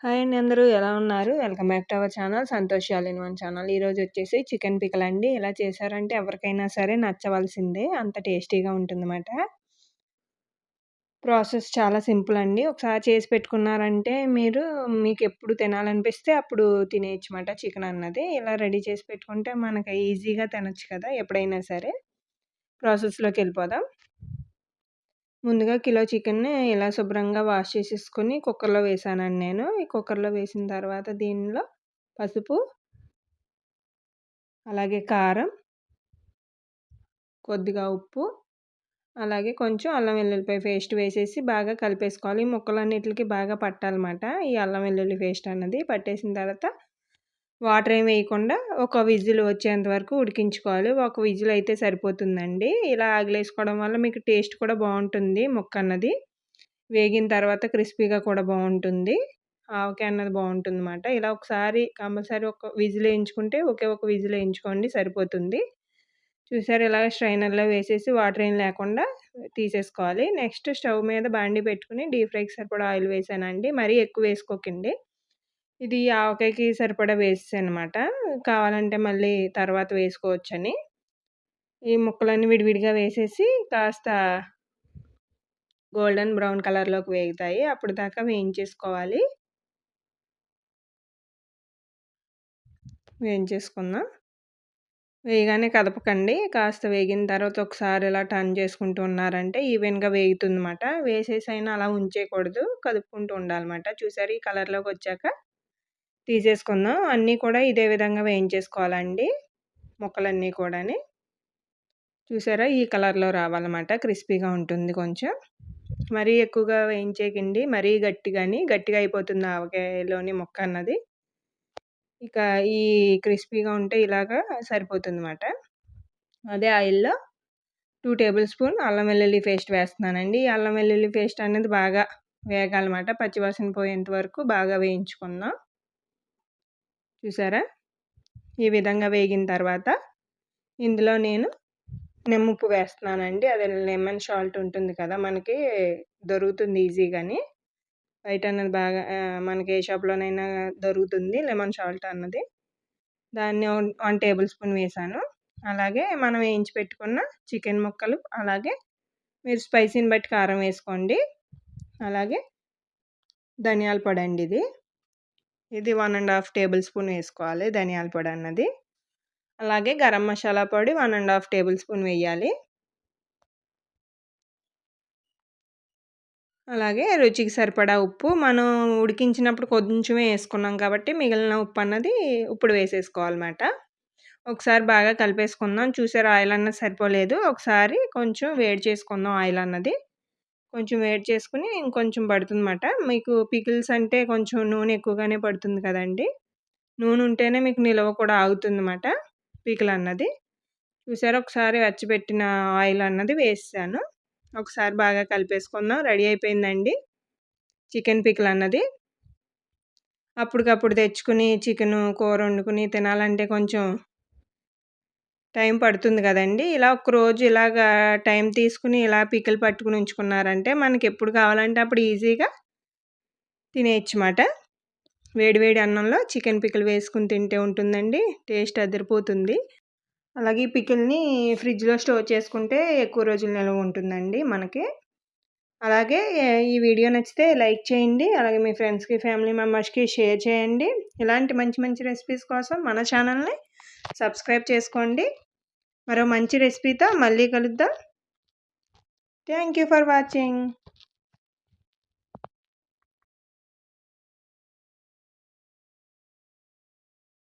Hi అండి, అందరూ ఎలా ఉన్నారు? Welcome back to our channel Santosh all in one channel. ఈరోజు వచ్చేసి చికెన్ పికల్ అండి. ఎలా చేశారంటే ఎవరికైనా సరే నచ్చవలసిందే, అంత టేస్టీగా ఉంటుందన్నమాట. ప్రాసెస్ చాలా సింపుల్ అండి. ఒకసారి చేసి పెట్టుకున్నారంటే మీకు ఎప్పుడు తినాలనిపిస్తే అప్పుడు తినేయొచ్చన్నమాట చికెన్ అన్నది. ఇలా రెడీ చేసి పెట్టుకుంటే మనకి ఈజీగా తినొచ్చు కదా ఎప్పుడైనా సరే. ప్రాసెస్‌లోకి వెళ్ళిపోదాం. ముందుగా కిలో చికెన్‌ని ఇలా శుభ్రంగా వాష్ చేసేసుకొని కుక్కర్‌లో వేసానండి నేను. ఈ కుక్కర్‌లో వేసిన తర్వాత దీనిలో పసుపు, అలాగే కారం, కొద్దిగా ఉప్పు, అలాగే కొంచెం అల్లం వెల్లుల్లిపాయ పేస్ట్ వేసేసి బాగా కలిపేసుకోవాలి. ఈ ముక్కలన్నిటికి బాగా పట్టాలన్నమాట ఈ అల్లం వెల్లుల్లి పేస్ట్ అన్నది. పట్టేసిన తర్వాత వాటర్ ఏమి వేయకుండా ఒక విజిల్ వచ్చేంత వరకు ఉడికించుకోవాలి. ఒక విజిల్ అయితే సరిపోతుందండి. ఇలా ఆగిలేసుకోవడం వల్ల మీకు టేస్ట్ కూడా బాగుంటుంది. ముక్క అన్నది వేగిన తర్వాత క్రిస్పీగా కూడా బాగుంటుంది. ఆవకాయ అన్నది బాగుంటుందన్నమాట. ఇలా ఒకసారి కంపల్సరీ ఒక విజిల్ వేయించుకుంటే ఒకే ఒక విజిల్ వేయించుకోండి సరిపోతుంది. చూసారు, ఇలా స్ట్రైనర్‌లో వేసేసి వాటర్ ఏం లేకుండా తీసేసుకోవాలి. నెక్స్ట్ స్టవ్ మీద బాండీ పెట్టుకుని డీప్ ఫ్రైకి సరిపడా ఆయిల్ వేసానండి. మరీ ఎక్కువ వేసుకోకండి. ఇది ఆవకాయకి సరిపడా వేసేసానమాట. కావాలంటే మళ్ళీ తర్వాత వేసుకోవచ్చని. ఈ ముక్కలన్నీ విడివిడిగా వేసేసి కాస్త గోల్డెన్ బ్రౌన్ కలర్‌లోకి వేగుతాయి. అప్పుడు దాకా వేయించేసుకోవాలి. వేయించేసుకుందాం. వేయగానే కదపకండి. కాస్త వేగిన తర్వాత ఒకసారి ఇలా టర్న్ చేసుకుంటూ ఉన్నారంటే ఈవెన్‌గా వేగుతుందన్నమాట. వేసేసైనా అలా ఉంచేయకూడదు. కదుపుకుంటూ ఉండాలన్నమాట. చూసారు, ఈ కలర్‌లోకి వచ్చాక తీసేసుకుందాం. అన్నీ కూడా ఇదే విధంగా వేయించేసుకోవాలండి ముక్కలన్నీ కూడాని. చూసారా, ఈ కలర్‌లో రావాలన్నమాట. క్రిస్పీగా ఉంటుంది కొంచెం. మరీ ఎక్కువగా వేయించేయకండి. మరీ గట్టిగా అయిపోతుంది ఆవకాయలోని ముక్క అన్నది. ఇక ఈ క్రిస్పీగా ఉంటే ఇలాగా సరిపోతుందన్నమాట. అదే ఆయిల్‌లో 2 టేబుల్ స్పూన్ అల్లం వెల్లుల్లి పేస్ట్ వేస్తున్నానండి. ఈ అల్లం వెల్లుల్లి పేస్ట్ అనేది బాగా వేగాలన్నమాట. పచ్చివాసన పోయేంత వరకు బాగా వేయించుకుందాం. చూసారా, ఈ విధంగా వేగిన తర్వాత ఇందులో నేను నిమ్మఉప్పు వేస్తున్నానండి. అదే లెమన్ సాల్ట్ ఉంటుంది కదా, మనకి దొరుకుతుంది ఈజీగాని. బయట అన్నది బాగా మనకి ఏ షాప్‌లోనైనా దొరుకుతుంది లెమన్ సాల్ట్ అన్నది. దాన్ని 1 టేబుల్ స్పూన్ వేసాను. అలాగే మనం వేయించి పెట్టుకున్న చికెన్ ముక్కలు, అలాగే మీరు స్పైసీని బట్టి కారం వేసుకోండి. అలాగే ధనియాల పొడి అండి ఇది 1 ½ టేబుల్ స్పూన్ వేసుకోవాలి ధనియాల పొడి అన్నది. అలాగే గరం మసాలా పొడి 1 ½ టేబుల్ స్పూన్ వేయాలి. అలాగే రుచికి సరిపడా ఉప్పు. మనం ఉడికించినప్పుడు కొంచెమే వేసుకున్నాం కాబట్టి మిగిలిన ఉప్పు అన్నది ఇప్పుడు వేసేసుకోవాలన్నమాట. ఒకసారి బాగా కలిపేసుకుందాం. చూసారా, ఆయిల్ అన్నది సరిపోలేదు. ఒకసారి కొంచెం వేడి చేసుకుందాం ఆయిల్ అన్నది. కొంచెం వేడి చేసుకుని ఇంకొంచెం పడుతుందన్నమాట. మీకు పికిల్స్ అంటే కొంచెం నూనె ఎక్కువగానే పడుతుంది కదండీ. నూనె ఉంటేనే మీకు నిలవ కూడా ఆగుతుందన్నమాట పికిల్ అన్నది. చూసారా, ఒకసారి వెచ్చబెట్టిన ఆయిల్ అన్నది వేసేసాను. ఒకసారి బాగా కలిపేసుకుందాం. రెడీ అయిపోయిందండి చికెన్ పికిల్ అన్నది. అప్పటికప్పుడు తెచ్చుకుని చికెను కూర వండుకుని తినాలంటే కొంచెం టైం పడుతుంది కదండీ. ఇలా ఒకరోజు ఇలాగా టైం తీసుకుని ఇలా పికిల్ పట్టుకుని ఉంచుకున్నారంటే మనకి ఎప్పుడు కావాలంటే అప్పుడు ఈజీగా తినేయొచ్చన్నమాట. వేడి వేడి అన్నంలో చికెన్ పికిల్ వేసుకుని తింటే ఉంటుందండి, టేస్ట్ అదిరిపోతుంది. అలాగే ఈ పికిల్‌ని ఫ్రిడ్జ్‌లో స్టోర్ చేసుకుంటే ఎక్కువ రోజులు నిల్వ ఉంటుందండి మనకి. అలాగే ఈ వీడియో నచ్చితే లైక్ చేయండి. అలాగే మీ ఫ్రెండ్స్‌కి, ఫ్యామిలీ మెంబర్స్‌కి షేర్ చేయండి. ఇలాంటి మంచి మంచి రెసిపీస్ కోసం మన ఛానల్‌ని సబ్స్క్రైబ్ చేసుకోండి. మరో మంచి రెసిపీతో మళ్ళీ కలుద్దాం. Thank you for watching.